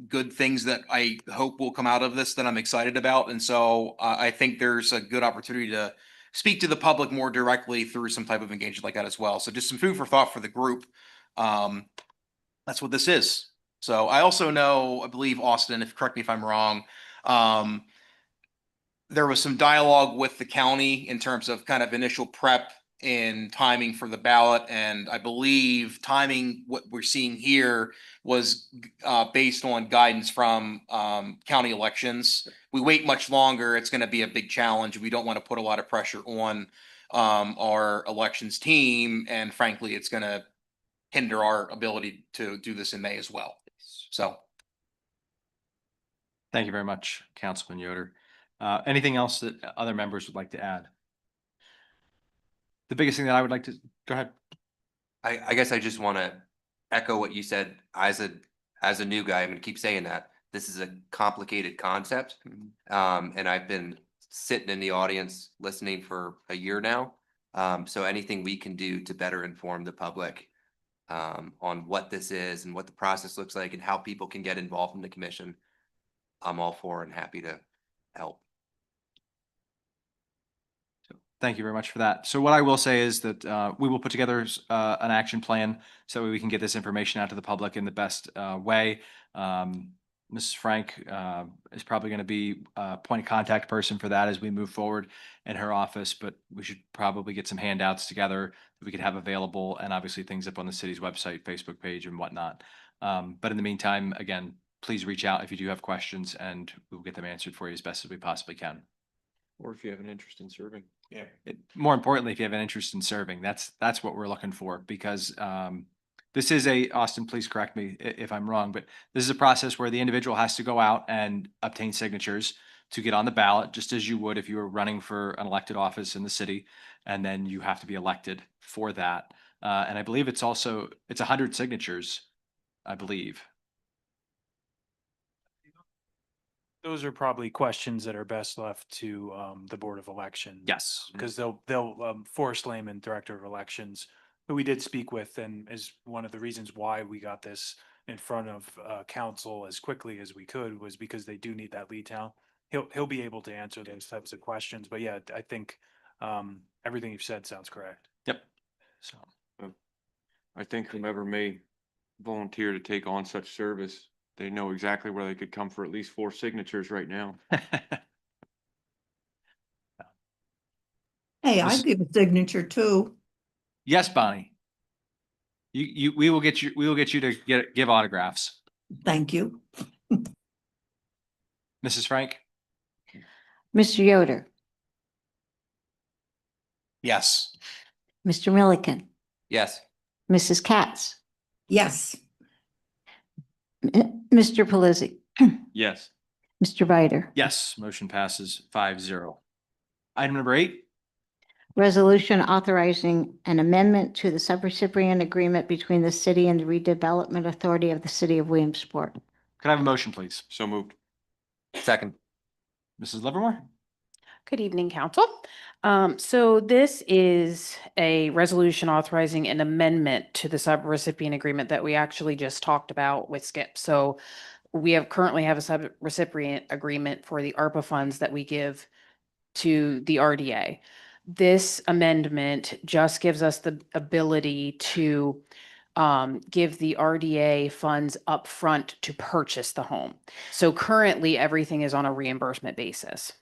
good things that I hope will come out of this that I'm excited about. And so I think there's a good opportunity to speak to the public more directly through some type of engagement like that as well. So just some food for thought for the group. That's what this is. So I also know, I believe Austin, correct me if I'm wrong, there was some dialogue with the county in terms of kind of initial prep and timing for the ballot. And I believe timing, what we're seeing here was based on guidance from county elections. We wait much longer, it's going to be a big challenge. We don't want to put a lot of pressure on our elections team. And frankly, it's going to hinder our ability to do this in May as well. So. Thank you very much, Councilman Yoder. Anything else that other members would like to add? The biggest thing that I would like to, go ahead. I guess I just want to echo what you said. As a new guy, I'm going to keep saying that this is a complicated concept. And I've been sitting in the audience listening for a year now. So anything we can do to better inform the public on what this is and what the process looks like and how people can get involved in the commission, I'm all for and happy to help. Thank you very much for that. So what I will say is that we will put together an action plan so that we can get this information out to the public in the best way. Mrs. Frank is probably going to be a point of contact person for that as we move forward in her office, but we should probably get some handouts together that we could have available and obviously things up on the city's website, Facebook page and whatnot. But in the meantime, again, please reach out if you do have questions and we'll get them answered for you as best as we possibly can. Or if you have an interest in serving. Yeah. More importantly, if you have an interest in serving, that's what we're looking for because this is Austin, please correct me if I'm wrong, but this is a process where the individual has to go out and obtain signatures to get on the ballot, just as you would if you were running for an elected office in the city, and then you have to be elected for that. And I believe it's 100 signatures, I believe. Those are probably questions that are best left to the Board of Elections. Yes. Because they'll Forrest Lehman, Director of Elections, who we did speak with and is one of the reasons why we got this in front of council as quickly as we could was because they do need that lead town. He'll be able to answer those types of questions. But yeah, I think everything you've said sounds correct. Yep. So I think whomever may volunteer to take on such service, they know exactly where they could come for at least 4 signatures right now. Hey, I'd give a signature too. Yes, Bonnie. We will get you to give autographs. Thank you. Mrs. Frank? Mr. Yoder, Yes. Mr. Milliken, Yes. Mrs. Katz, Yes. Mr. Pelisi, Yes. Mr. Bider. Yes, motion passes 5-0. Item number 8. Resolution authorizing an amendment to the subrecipient agreement between the city and the redevelopment authority of the city of Williamsport. Could I have a motion, please? So moved. Second. Mrs. Livermore? Good evening, council. So this is a resolution authorizing an amendment to the subrecipient agreement that we actually just talked about with Skip. So we currently have a subrecipient agreement for the ARPA funds that we give to the RDA. This amendment just gives us the ability to give the RDA funds upfront to purchase the home. So currently everything is on a reimbursement basis.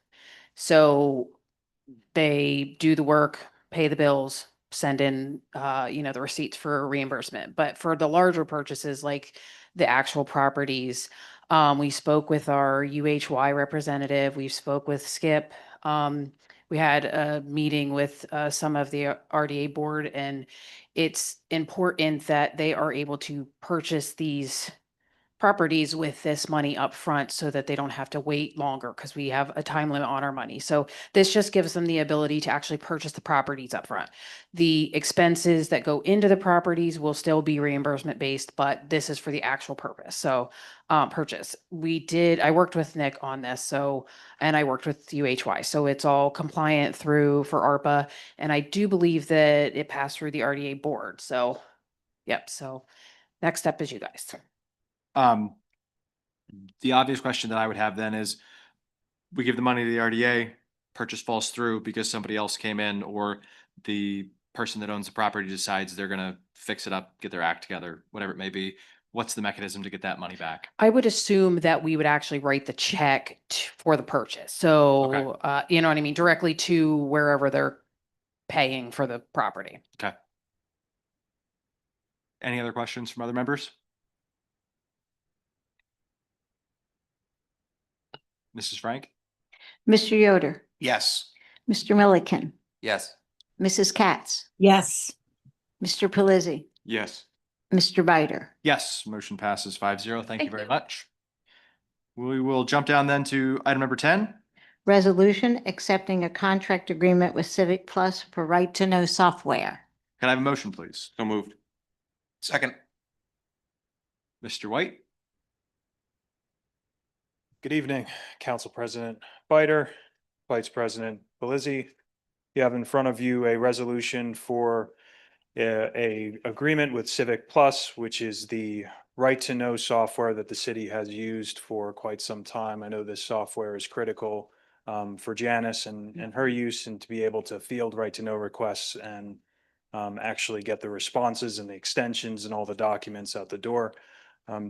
So they do the work, pay the bills, send in, the receipts for reimbursement. But for the larger purchases, like the actual properties, we spoke with our UHY representative, we spoke with Skip. We had a meeting with some of the RDA board, and it's important that they are able to purchase these properties with this money up front so that they don't have to wait longer because we have a time limit on our money. So this just gives them the ability to actually purchase the properties up front. The expenses that go into the properties will still be reimbursement based, but this is for the actual purpose. So purchase. I worked with Nick on this. So, and I worked with UHY. So it's all compliant for ARPA. And I do believe that it passed through the RDA board. So, yep. So next step is you guys. The obvious question that I would have then is, we give the money to the RDA, purchase falls through because somebody else came in, or the person that owns the property decides they're gonna fix it up, get their act together, whatever it may be. What's the mechanism to get that money back? I would assume that we would actually write the check for the purchase. So, you know what I mean? Directly to wherever they're paying for the property. Okay. Any other questions from other members? Mrs. Frank? Mr. Yoder, Yes. Mr. Milliken, Yes. Mrs. Katz, Yes. Mr. Pelisi, Yes. Mr. Bider. Yes, motion passes 5-0. Thank you Thank very you. much. We will jump down then to item number 10. Resolution accepting a contract agreement with Civic Plus for right to know software. Can I have a motion, please? So moved. Second. Mr. White? Good evening, Council President Bider, Vice President Belizzi. You have in front of you a resolution for a agreement with Civic Plus, which is the right to know software that the city has used for quite some time. I know this software is critical for Janice and her use, and to be able to field right to know requests and actually get the responses and the extensions and all the documents out the door.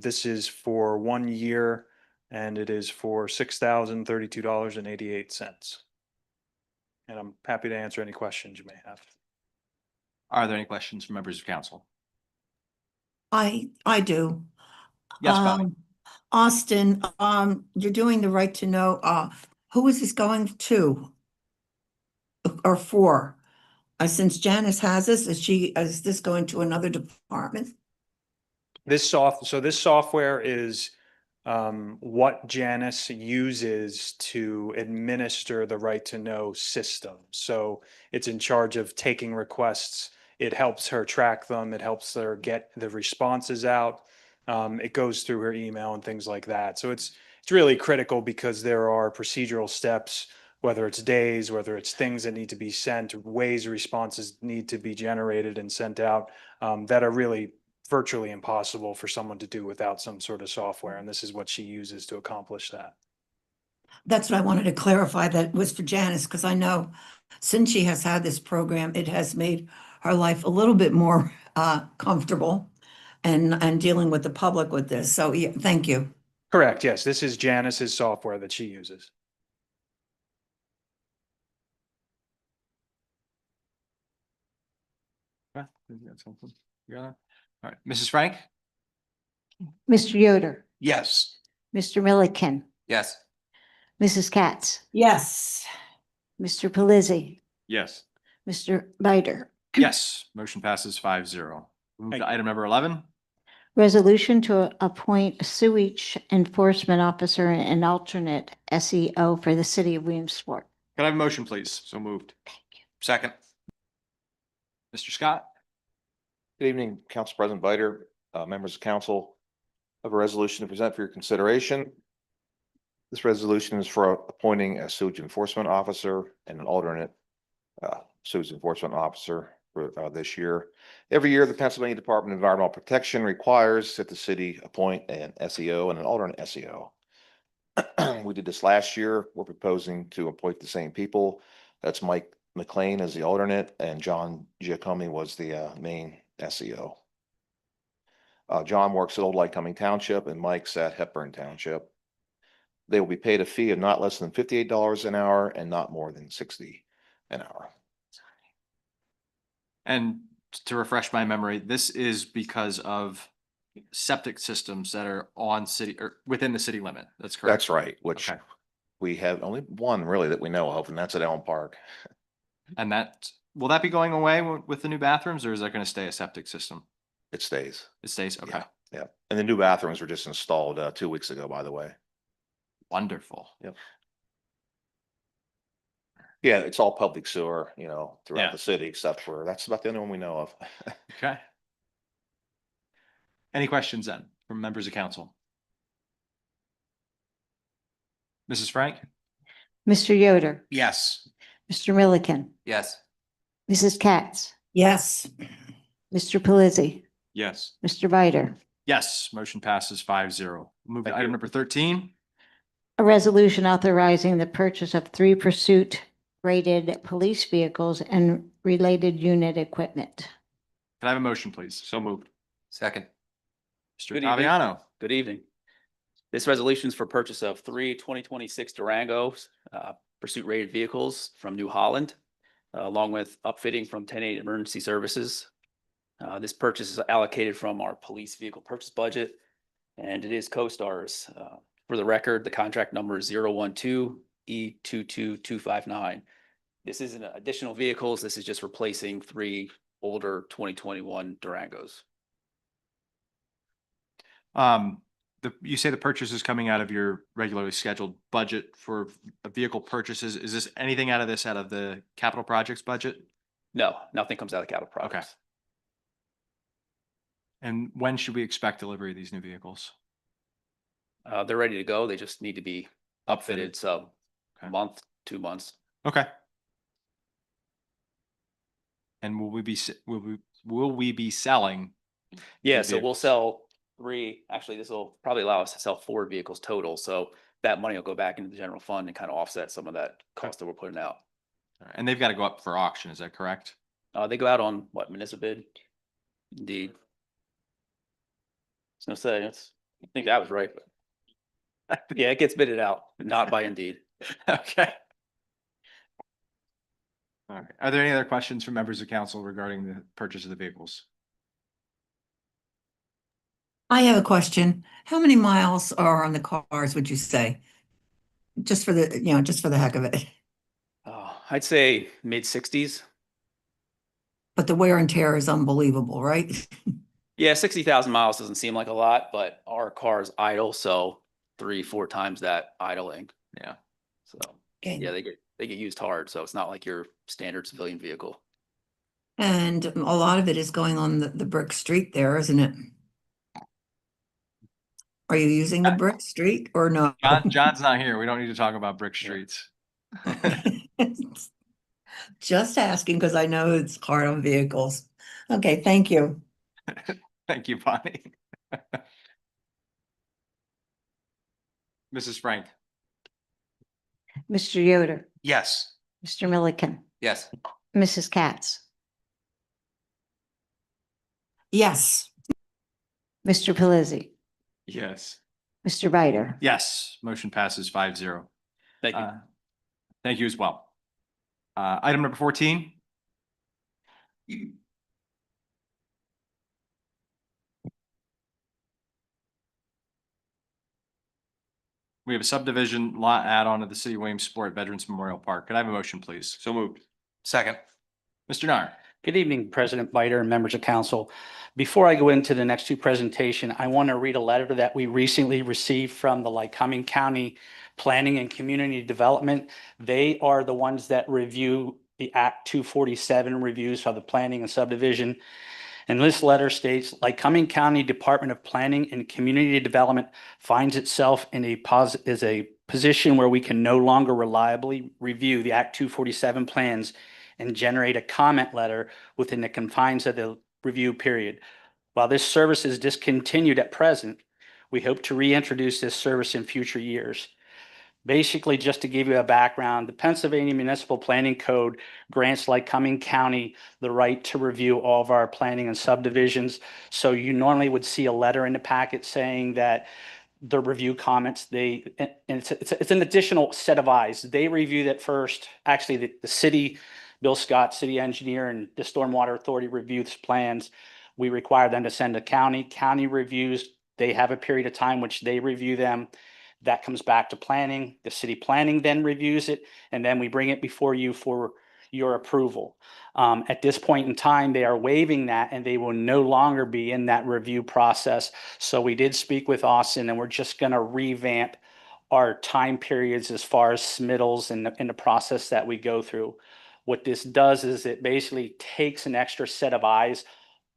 This is for 1 year, and it is for $6,032.88. And I'm happy to answer any questions you may have. Are there any questions from members of council? I do. Yes, Bonnie. Austin, you're doing the right to know, who is this going to? Or for? Since Janice has this, is this going to another department? So this software is what Janice uses to administer the right to know system. So it's in charge of taking requests. It helps her track them. It helps her get the responses out. It goes through her email and things like that. So it's really critical because there are procedural steps, whether it's days, whether it's things that need to be sent, ways responses need to be generated and sent out, that are really virtually impossible for someone to do without some sort of software. And this is what she uses to accomplish that. That's what I wanted to clarify, that was for Janice, because I know since she has had this program, it has made her life a little bit more comfortable and dealing with the public with this. So yeah, thank you. Correct. Yes. This is Janice's software that she uses. Okay, you got something? You got it? All right, Mrs. Frank? Mr. Yoder, Yes. Mr. Milliken, Yes. Mrs. Katz, Yes. Mr. Pelisi, Yes. Mr. Bider. Yes, motion passes 5-0. Move to item number 11. Resolution to appoint a sewage enforcement officer and an alternate SEO for the city of Williamsport. Can I have a motion, please? So moved. Second. Mr. Scott? Good evening, Council President Bider, members of council. I have a resolution to present for your consideration. This resolution is for appointing a sewage enforcement officer and an alternate sewage enforcement officer for this year. Every year, the Pennsylvania Department of Environmental Protection requires that the city appoint an SEO and an alternate SEO. We did this last year. We're proposing to appoint the same people. That's Mike McLean as the alternate, and John Giacomi was the main SEO. John works at Old Lycoming Township and Mike's at Hepburn Township. They will be paid a fee of not less than $58 an hour and not more than 60 an hour. And to refresh my memory, this is because of septic systems that are on city or within the city limit. That's correct. That's right, which Okay. we have only one really that we know of, and that's at Elm Park. And that, will that be going away with the new bathrooms, or is that going to stay a septic system? It stays. It stays, okay. Yeah. And the new bathrooms were just installed 2 weeks ago, by the way. Wonderful. Yep. Yeah, it's all public sewer, throughout Yeah. the city, except for, that's about the only one we know of. Okay. Any questions then from members of council? Mrs. Frank? Mr. Yoder, Yes. Mr. Milliken, Yes. Mrs. Katz, Yes. Mr. Pelisi, Yes. Mr. Bider. Yes, motion passes 5-0. Move to Thank item you. number 13. A resolution authorizing the purchase of 3 pursuit rated police vehicles and related unit equipment. Can I have a motion, please? So moved. Second. Mr. Good evening. Taviano. Good evening. This resolution is for purchase of 3 2026 Durangos, pursuit rated vehicles from New Holland, along with upfitting from 10-8 Emergency Services. This purchase is allocated from our police vehicle purchase budget, and it is co-stars. For the record, the contract number is 012E22259. This isn't additional vehicles. This is just replacing 3 older 2021 Durangos. You say the purchase is coming out of your regularly scheduled budget for vehicle purchases. Is this anything out of the capital projects budget? No, nothing comes out of capital projects. And when should we expect delivery of these new vehicles? They're ready to go. They just need to be Upfitted. upfitted. So Okay. a month, 2 months. Okay. And will we be selling? Yeah, New so we'll vehicles. sell 3. Actually, this will probably allow us to sell 4 vehicles total. So that money will go back into the general fund and kind of offset some of that cost that we're putting out. And they've got to go up for auction, is that correct? They go out on what, municipal bid? Indeed. I was gonna say, I think that was right. But yeah, it gets bidded out, not by Indeed. Okay. All right. Are there any other questions from members of council regarding the purchase of the vehicles? I have a question. How many miles are on the cars, would you say? Just for the heck of it. I'd say mid-60s. But the wear and tear is unbelievable, right? Yeah, 60,000 miles doesn't seem like a lot, but our car's idle, so 3-4 times that idling. Yeah. So yeah, they get used hard, so it's not like your standard civilian vehicle. And a lot of it is going on the brick street there, isn't it? Are you using the brick street or no? John's not here. We don't need to talk about brick streets. Just asking because I know it's hard on vehicles. Okay, thank you. Thank you, Bonnie. Mrs. Frank? Mr. Yoder, Yes. Mr. Milliken, Yes. Mrs. Katz, Yes. Mr. Pelisi, Yes. Mr. Bider. Yes, motion passes 5-0. Thank you. Thank you as well. Item number 14. We have a subdivision lot add-on to the City of Williamsport Veterans Memorial Park. Could I have a motion, please? So moved. Second. Mr. Nar. Good evening, President Bider and members of council. Before I go into the next 2 presentation, I want to read a letter that we recently received from the Lycoming County Planning and Community Development. They are the ones that review the Act 247 reviews for the planning and subdivision. And this letter states, Lycoming County Department of Planning and Community Development finds itself in a position where we can no longer reliably review the Act 247 plans and generate a comment letter within the confines of the review period. While this service is discontinued at present, we hope to reintroduce this service in future years. Basically, just to give you a background, the Pennsylvania Municipal Planning Code grants Lycoming County the right to review all of our planning and subdivisions. So you normally would see a letter in the packet saying that the review comments. And it's an additional set of eyes. They reviewed it first. Actually, the city, Bill Scott, city engineer, and the Stormwater Authority reviews plans. We require them to send to county. County reviews. They have a period of time which they review them. That comes back to planning. The city planning then reviews it, and then we bring it before you for your approval. At this point in time, they are waiving that, and they will no longer be in that review process. So we did speak with Austin, and we're just going to revamp our time periods as far as submittals and the process that we go through. What this does is it basically takes an extra set of eyes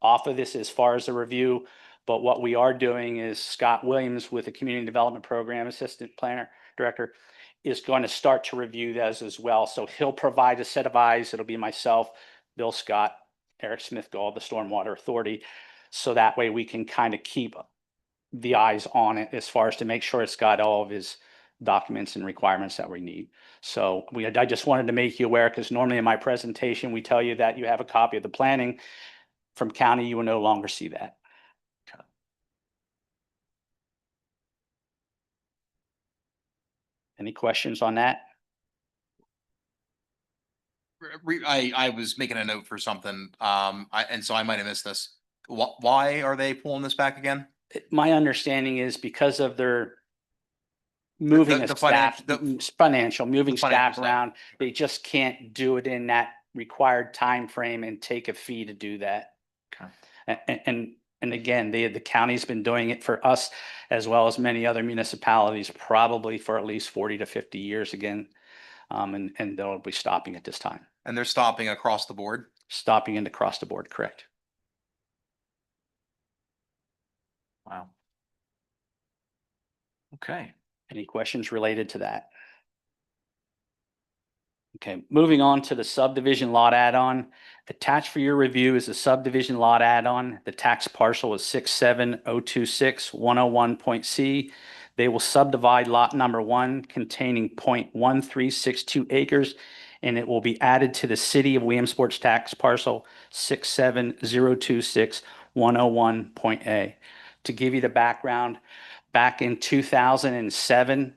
off of this as far as the review. But what we are doing is Scott Williams with the Community Development Program Assistant Planner Director is going to start to review those as well. So he'll provide a set of eyes. It'll be myself, Bill Scott, Eric Smithgall, the Stormwater Authority. So that way we can kind of keep the eyes on it as far as to make sure it's got all of his documents and requirements that we need. So I just wanted to make you aware, because normally in my presentation, we tell you that you have a copy of the planning. From county, you will no longer see that. Any questions on that? I was making a note for something, and so I might have missed this. Why are they pulling this back again? My understanding is because of their moving The staff, financial moving staff stuff. around. They just can't do it in that required time frame and take a fee to do that. Okay. And again, the county's been doing it for us as well as many other municipalities, probably for at least 40 to 50 years again. And they'll be stopping at this time. And they're stopping across the board? Stopping and across the board, correct. Wow. Okay. Any questions related to that? Okay, moving on to the subdivision lot add-on. Attached for your review is a subdivision lot add-on. The tax parcel is 67026.101.c. They will subdivide lot number 1 containing 0.1362 acres, and it will be added to the city of Williamsport's tax parcel 67026.101.a. To give you the background, back in 2007,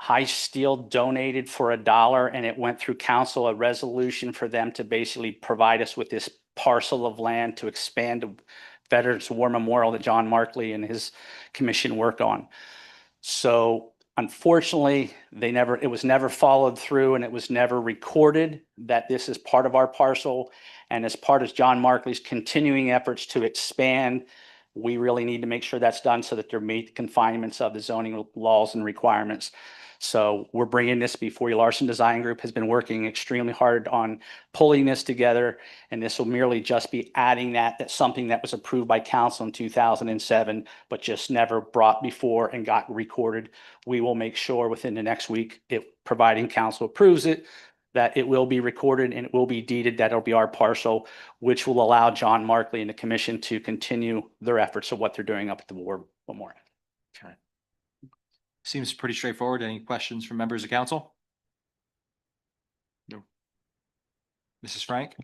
High Steel donated for $1, and it went through council, a resolution for them to basically provide us with this parcel of land to expand the Veterans War Memorial that John Markley and his commission worked on. So unfortunately, it was never followed through, and it was never recorded that this is part of our parcel. And as part of John Markley's continuing efforts to expand, we really need to make sure that's done so that they meet the confinements of the zoning laws and requirements. So we're bringing this before you. Larson Design Group has been working extremely hard on pulling this together, and this will merely just be adding that's something that was approved by council in 2007, but just never brought before and got recorded. We will make sure within the next week, providing council approves it, that it will be recorded and it will be deeded, that it'll be our parcel, which will allow John Markley and the commission to continue their efforts of what they're doing up at the War Memorial. Okay. Seems pretty straightforward. Any questions from members of council? No. Mrs. Frank?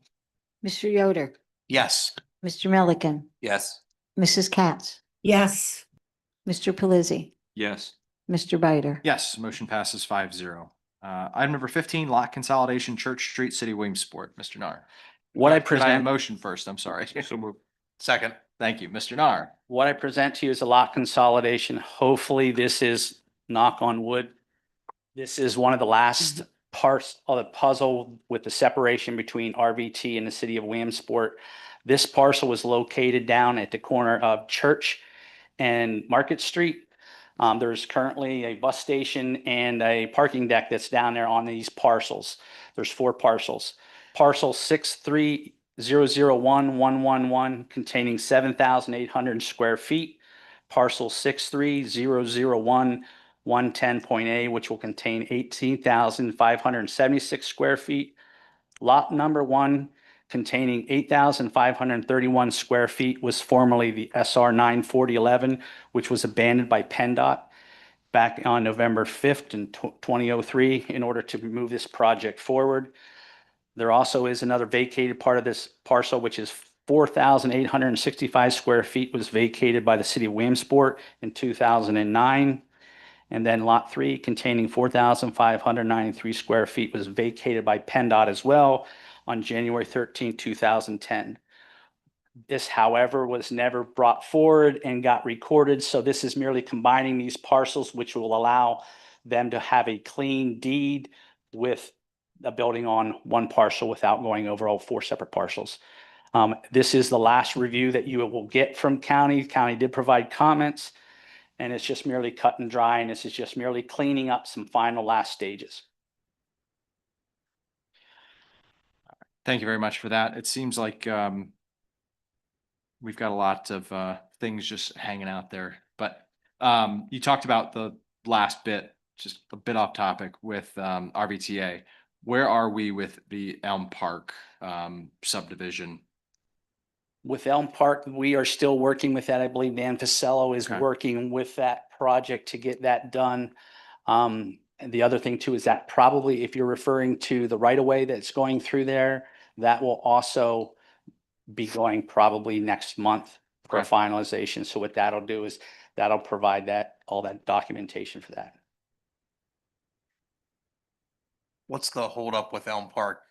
Mr. Yoder, Yes. Mr. Milliken, Yes. Mrs. Katz, Yes. Mr. Pelisi, Yes. Mr. Bider. Yes, motion passes 5-0. Item number 15, lot consolidation, Church Street, City of Williamsport. Mr. Nar. What I Can I have present. motion first? I'm sorry. So moved. Second. Thank you, Mr. Nar. What I present to you is a lot consolidation. Hopefully, this is, knock on wood, this is one of the last parts of the puzzle with the separation between RVT and the city of Williamsport. This parcel was located down at the corner of Church and Market Street. There's currently a bus station and a parking deck that's down there on these parcels. There's 4 parcels. Parcel 6300111 containing 7,800 square feet. Parcel 630011110.a, which will contain 18,576 square feet. Lot number 1 containing 8,531 square feet was formerly the SR 94011, which was abandoned by PennDOT back on November 5th in 2003 in order to move this project forward. There also is another vacated part of this parcel, which is 4,865 square feet was vacated by the city of Williamsport in 2009. And then lot 3 containing 4,593 square feet was vacated by PennDOT as well on January 13, 2010. This, however, was never brought forward and got recorded. So this is merely combining these parcels, which will allow them to have a clean deed with a building on one parcel without going over all 4 separate parcels. This is the last review that you will get from county. County did provide comments, and it's just merely cut and dry, and this is just merely cleaning up some final last stages. Thank you very much for that. It seems like we've got a lot of things just hanging out there. But you talked about the last bit, just a bit off topic with RVTA. Where are we with the Elm Park subdivision? With Elm Park, we are still working with that. I believe Dan Pacello is Okay. working with that project to get that done. And the other thing too is that probably if you're referring to the right of way that's going through there, that will also be going probably next month for Okay. finalization. So what that'll do is that'll provide that, all that documentation for that. What's the holdup with Elm Park?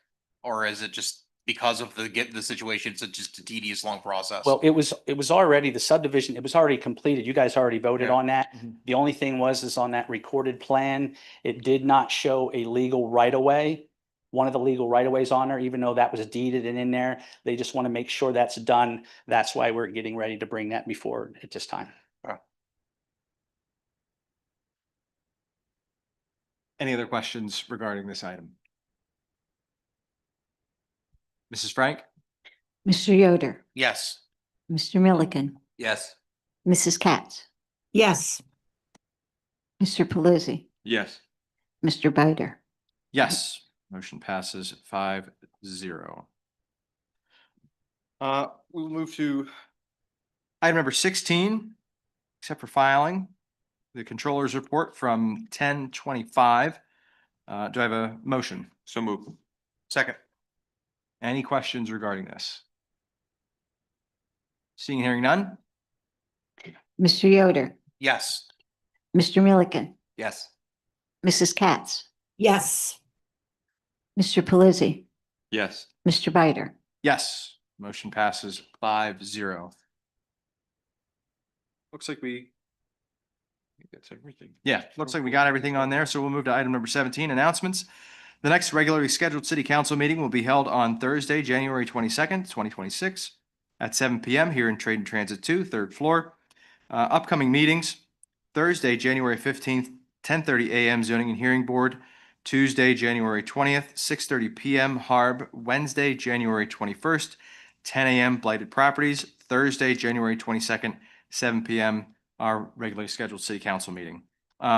Or is it just because of the situation, it's just a tedious, long process? Well, it was already the subdivision, it was already completed. You guys already voted Yeah. on that. Mhm. The only thing is on that recorded plan, it did not show a legal right of way. One of the legal right of ways on there, even though that was deeded and in there, they just want to make sure that's done. That's why we're getting ready to bring that before at this time. Any other questions regarding this item? Mrs. Frank? Mr. Yoder, Yes. Mr. Milliken, Yes. Mrs. Katz, Yes. Mr. Pelisi, Yes. Mr. Bider. Yes. Motion passes 5-0. We will move to item number 16, except for filing, the controller's report from 10/25. Do I have a motion? So move. Second. Any questions regarding this? Seeing and hearing none? Mr. Yoder, Yes. Mr. Milliken, Yes. Mrs. Katz, Yes. Mr. Pelisi, Yes. Mr. Bider. Yes. Motion passes 5-0. Looks like we, I think that's everything. yeah, looks like we got everything on there. So we'll move to item number 17, announcements. The next regularly scheduled city council meeting will be held on Thursday, January 22nd, 2026 at 7 p.m. here in Trade and Transit 2, third floor. Upcoming meetings, Thursday, January 15th, 10:30 a.m. Zoning and Hearing Board. Tuesday, January 20th, 6:30 p.m. Harb. Wednesday, January 21st, 10 a.m. Blighted Properties. Thursday, January 22nd, 7 p.m. Our regularly scheduled city council meeting.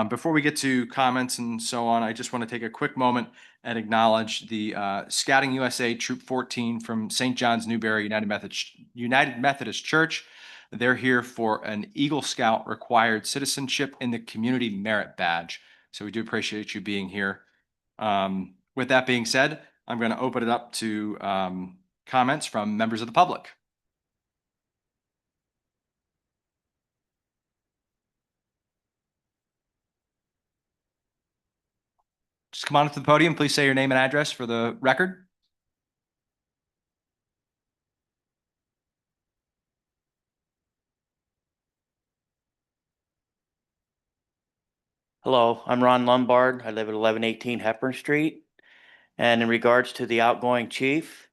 Before we get to comments and so on, I just want to take a quick moment and acknowledge the Scouting USA Troop 14 from St. John's Newberry United Methodist Church. They're here for an Eagle Scout required citizenship in the community merit badge. So we do appreciate you being here. With that being said, I'm going to open it up to comments from members of the public. Just come on up to the podium. Please say your name and address for the record. Hello, I'm Ron Lombard. I live at 1118 Hepburn Street. And in regards to the outgoing chief,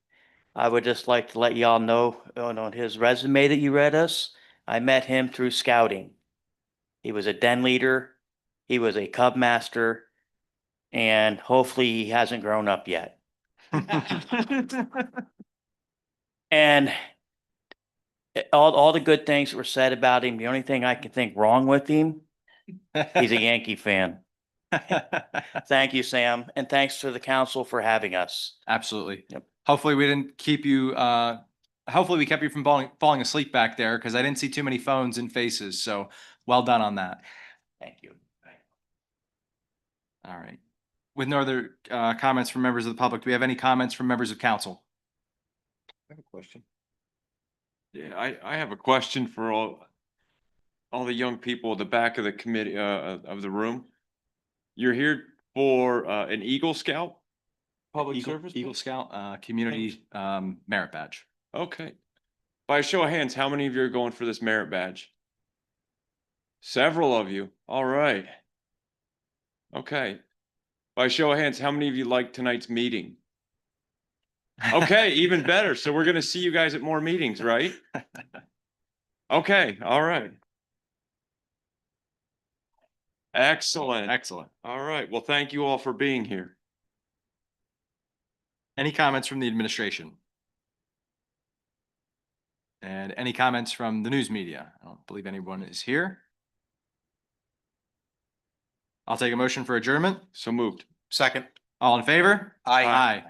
I would just like to let y'all know on his resume that you read us, I met him through scouting. He was a den leader, he was a cub master, and hopefully he hasn't grown up yet. And all the good things were said about him. The only thing I can think wrong with him, he's a Yankee fan. Thank you, Sam, and thanks to the council for having us. Absolutely. Yep. Hopefully we didn't keep you, hopefully we kept you from falling asleep back there because I didn't see too many phones and faces. So well done on that. Thank you. All right. With no other comments from members of the public, do we have any comments from members of council? I have a question. Yeah, I have a question for all the young people at the back of the committee, of the room. You're here for, an Eagle Scout? Public service? Eagle Scout, community, merit badge. Okay. By a show of hands, how many of you are going for this merit badge? Several of you. All right. Okay. By a show of hands, how many of you like tonight's meeting? Okay, even better. So we're gonna see you guys at more meetings, right? Okay, all right. Excellent. Excellent. All right. Well, thank you all for being here. Any comments from the administration? And any comments from the news media? I don't believe anyone is here. I'll take a motion for adjournment. So moved. Second. All in favor? Aye. Aye.